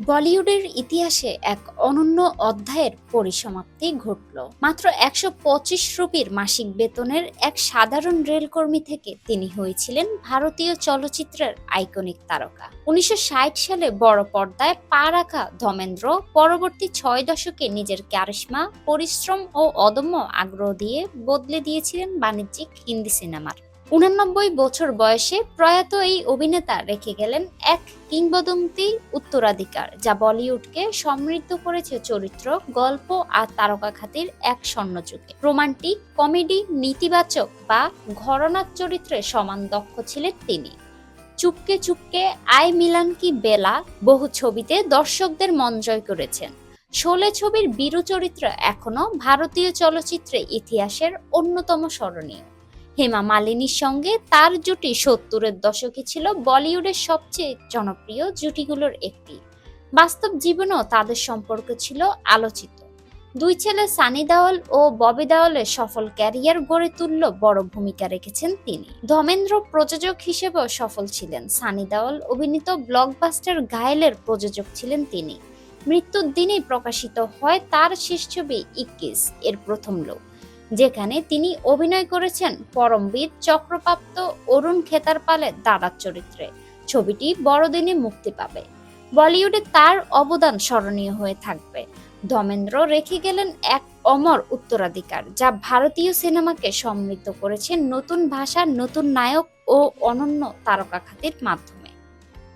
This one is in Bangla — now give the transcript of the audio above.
বলিউডের ইতিহাসে এক অনন্য অধ্যায়ের পরিসমাপ্তি ঘটল। মাত্র ১২৫ রুপির মাসিক বেতনের এক সাধারণ রেলকর্মী থেকে তিনি হয়েছিলেন ভারতীয় চলচ্চিত্রের আইকনিক তারকা। ১৯৬০ সালে বড় পর্দায় পা রাখা ধর্মেন্দ্র পরবর্তী ৬ দশকে নিজের ক্যারিশমা, পরিশ্রম ও অদম্য আগ্রহ দিয়ে বদলে দিয়েছিলেন বাণিজ্যিক হিন্দি সিনেমার। ৮৯ বছর বয়সে প্রয়াত এই অভিনেতা রেখে গেলেন এক কিংবদন্তি উত্তরাধিকার, যা বলিউডকে সমৃদ্ধ করেছে চরিত্র, গল্প আর তারকা খ্যাতির এক স্বর্ণযুগে। রোমান্টিক, কমেডি, নীতিবাচক বা ঘরানার চরিত্রে সমান দক্ষ ছিলেন তিনি। চুপকে চুপকে, আই মিলান কি বেলা বহু ছবিতে দর্শকদের মন জয় করেছেন। শোলে ছবির বীরু চরিত্র এখনো ভারতীয় চলচ্চিত্রে ইতিহাসের অন্যতম স্মরণীয়। হেমা মালিনীর সঙ্গে তার জুটি ৭০-এর দশকে ছিল বলিউডের সবচেয়ে জনপ্রিয় জুটিগুলোর একটি। বাস্তব জীবনেও তাদের সম্পর্ক ছিল আলোচিত। দুই ছেলে সানি দেওল ও ববি দেওলের সফল ক্যারিয়ার গড়ে তুলল বড় ভূমিকা রেখেছেন তিনি। ধর্মেন্দ্র প্রযোজক হিসেবেও সফল ছিলেন। সানি দেওল অভিনীত ব্লকবাস্টার ঘায়েলের প্রযোজক ছিলেন তিনি। মৃত্যুর দিনেই প্রকাশিত হয় তার শেষ ছবি ২১ এর প্রথম লোক, যেখানে তিনি অভিনয় করেছেন পরমবীর চক্রপ্রাপ্ত অরুণ খেতারপালের দাদার চরিত্রে। ছবিটি বড়দিনে মুক্তি পাবে। বলিউডে তার অবদান স্মরণীয় হয়ে থাকবে। ধর্মেন্দ্র রেখে গেলেন এক অমর উত্তরাধিকার, যা ভারতীয় সিনেমাকে সমৃদ্ধ করেছে নতুন ভাষা, নতুন নায়ক ও অনন্য তারকা খ্যাতির মাধ্যমে।